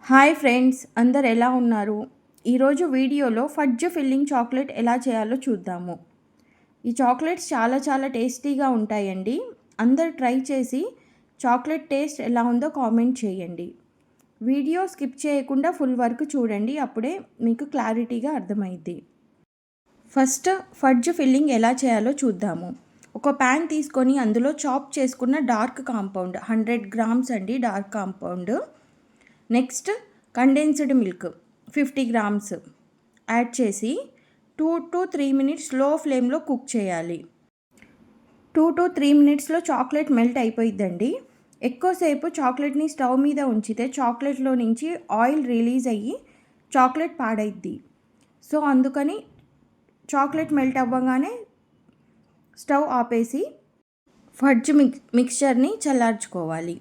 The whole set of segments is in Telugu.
హాయ్ ఫ్రెండ్స్, అందరు ఎలా ఉన్నారు? ఈరోజు వీడియోలో ఫడ్జ్ ఫిల్లింగ్ చాక్లెట్ ఎలా చేయాలో చూద్దాము. ఈ చాక్లెట్స్ చాలా టేస్టీగా ఉంటాయండి. అందరు ట్రై చేసి చాక్లెట్ టేస్ట్ ఎలా ఉందో కామెంట్ చేయండి. వీడియో స్కిప్ చేయకుండా ఫుల్ వరకు చూడండి, అప్పుడే మీకు క్లారిటీగా అర్థమైద్ది. ఫస్ట్ ఫడ్జ్ ఫిల్లింగ్ ఎలా చేయాలో చూద్దాము. ఒక ప్యాన్ తీసుకొని అందులో చాప్ చేసుకున్న డార్క్ కాంపౌండ్ 100 గ్రామ్స్ అండి, dark compound. Next condensed milk 50 grams add చేసి 2 to 3 మినిట్స్ లో ఫ్లేమ్లో కుక్ చేయాలి. 2 to 3 మినిట్స్లో చాక్లెట్ మెల్ట్ అయిపోయిద్దండి. ఎక్కువసేపు చాక్లెట్ని స్టవ్ మీద ఉంచితే చాక్లెట్లో నుంచి ఆయిల్ రిలీజ్ అయ్యి చాక్లెట్ పాడైద్ది. సో అందుకని చాక్లెట్ మెల్ట్ అవ్వగానే స్టవ్ ఆపేసి ఫడ్జ్ మిక్స్చర్ని చల్లార్చుకోవాలి.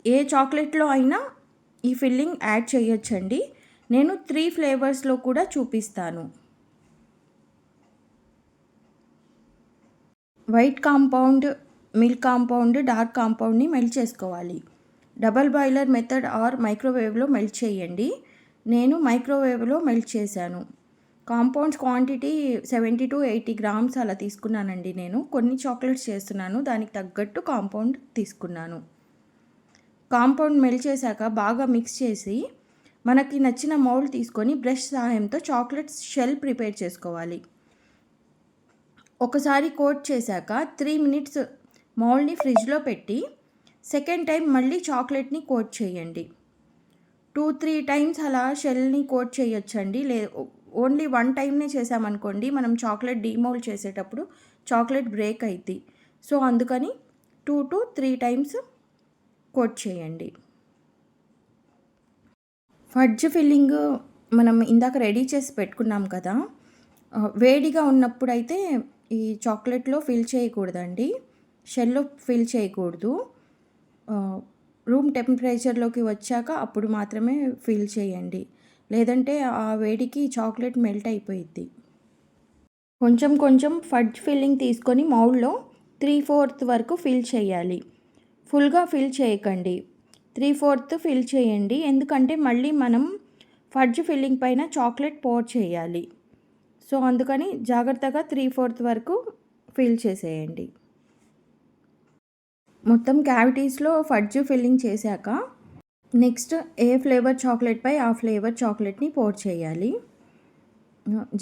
ఏ చాక్లెట్లో అయినా ఈ ఫిల్లింగ్ యాడ్ చేయొచ్చండి. నేను 3 ఫ్లేవర్స్లో కూడా చూపిస్తాను. White compound, milk compound, dark కాంపౌండ్ని మెల్ట్ చేసుకోవాలి. డబల్ బాయిలర్ మెథడ్ ఆర్ మైక్రోవేవ్లో మెల్ట్ చేయండి. నేను మైక్రోవేవ్లో మెల్ట్ చేశాను. కాంపౌండ్స్ క్వాంటిటీ 70 to 80 గ్రామ్స్ అలా తీసుకున్నానండి. నేను కొన్ని చాక్లెట్స్ చేస్తున్నాను, దానికి తగ్గట్టు కాంపౌండ్ తీసుకున్నాను. కాంపౌండ్ మెల్ట్ చేశాక బాగా మిక్స్ చేసి మనకి నచ్చిన మౌల్డ్ తీసుకొని బ్రష్ సహాయంతో చాక్లెట్స్ షెల్ ప్రిపేర్ చేసుకోవాలి. ఒకసారి కోట్ చేశాక 3 మినిట్స్ మౌల్డ్ని ఫ్రిడ్జ్లో పెట్టి సెకండ్ టైం మళ్ళీ చాక్లెట్ని కోట్ చేయండి. 2-3 టైమ్స్ అలా షెల్ని కోట్ చేయొచ్చండి. ఓన్లీ 1 టైంనే చేసామనుకోండి, మనం చాక్లెట్ డీమౌల్డ్ చేసేటప్పుడు చాక్లెట్ బ్రేక్ అవుద్ది. సో అందుకని 2 to 3 టైమ్స్ కోట్ చేయండి. ఫడ్జ్ ఫిల్లింగ్ మనం ఇందాక రెడీ చేసి పెట్టుకున్నాం కదా, వేడిగా ఉన్నప్పుడైతే ఈ చాక్లెట్లో ఫిల్ చేయకూడదండి, షెల్లో ఫిల్ చేయకూడదు. రూమ్ టెంపరేచర్లోకి వచ్చాక అప్పుడు మాత్రమే ఫిల్ చేయండి, లేదంటే ఆ వేడికి చాక్లెట్ మెల్ట్ అయిపోయిద్ది. కొంచెం ఫడ్జ్ ఫిల్లింగ్ తీసుకొని మౌల్డ్లో 3/4 వరకు ఫిల్ చేయాలి. ఫుల్గా ఫిల్ చేయకండి, 3/4 ఫిల్ చేయండి. ఎందుకంటే మళ్ళీ మనం ఫడ్జ్ ఫిల్లింగ్ పైన చాక్లెట్ పోర్ చేయాలి. సో అందుకని జాగ్రత్తగా 3/4 వరకు ఫిల్ చేసేయండి. మొత్తం క్యావిటీస్లో ఫడ్జ్ ఫిల్లింగ్ చేశాక నెక్స్ట్ ఏ ఫ్లేవర్ చాక్లెట్పై ఆ ఫ్లేవర్ చాక్లెట్ని పోర్ చేయాలి.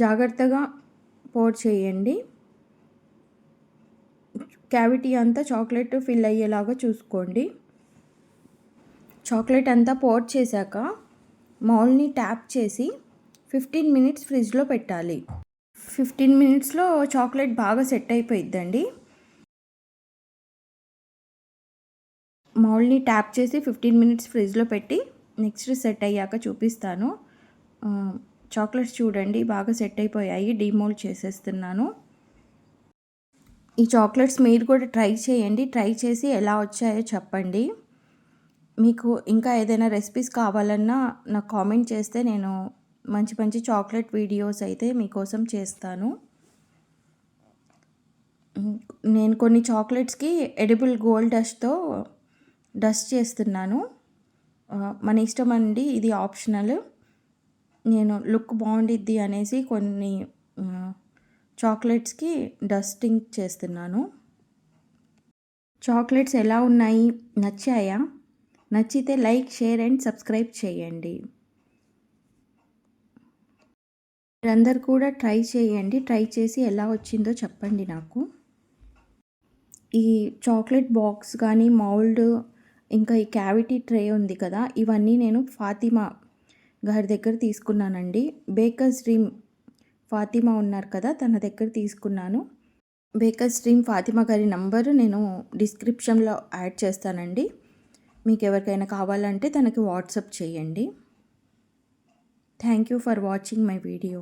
జాగ్రత్తగా పోర్ చేయండి. క్యావిటీ అంతా చాక్లెట్ ఫిల్ అయ్యేలాగా చూసుకోండి. చాక్లెట్ అంతా పోర్ చేశాక మౌల్డ్ని ట్యాప్ చేసి 15 మినిట్స్ ఫ్రిడ్జ్లో పెట్టాలి. 15 మినిట్స్లో చాక్లెట్ బాగా సెట్ అయిపోయిద్దండి. మౌల్డ్ని ట్యాప్ చేసి 15 మినిట్స్ ఫ్రిడ్జ్లో పెట్టి నెక్స్ట్ సెట్ అయ్యాక చూపిస్తాను. చాక్లెట్స్ చూడండి బాగా సెట్ అయిపోయాయి, డీమోల్డ్ చేసేస్తున్నాను. ఈ చాక్లెట్స్ మీరు కూడా ట్రై చేయండి. ట్రై చేసి ఎలా వచ్చాయో చెప్పండి. మీకు ఇంకా ఏదైనా రెసిపీస్ కావాలన్నా నాకు కామెంట్ చేస్తే నేను మంచి చాక్లెట్ వీడియోస్ అయితే మీకోసం చేస్తాను. నేను కొన్ని చాక్లెట్స్కి ఎడిబుల్ గోల్డ్ డస్ట్ చేస్తున్నాను. మన ఇష్టం అండి, ఇది ఆప్షనల్. నేను లుక్ బాగుండిద్ది అనేసి కొన్ని చాక్లెట్స్కి డస్టింగ్ చేస్తున్నాను. చాక్లెట్స్ ఎలా ఉన్నాయి, నచ్చాయా? నచ్చితే లైక్, షేర్ అండ్ సబ్స్క్రైబ్ చేయండి. మీరందరూ కూడా ట్రై చేయండి. ట్రై చేసి ఎలా వచ్చిందో చెప్పండి నాకు. ఈ చాక్లెట్ బాక్స్ కానీ, మౌల్డ్, ఇంకా ఈ క్యావిటీ ట్రే ఉంది కదా, ఇవన్నీ నేను ఫాతిమా గారి దగ్గర తీసుకున్నానండి. బేకర్స్ డ్రీమ్ ఫాతిమా ఉన్నారు కదా, తన దగ్గర తీసుకున్నాను. బేకర్స్ డ్రీమ్ ఫాతిమా గారి నంబరు నేను డిస్క్రిప్షన్లో యాడ్ చేస్తానండి. మీకు ఎవరికైనా కావాలంటే తనకి వాట్సాప్ చేయండి. Thank you for watching my video.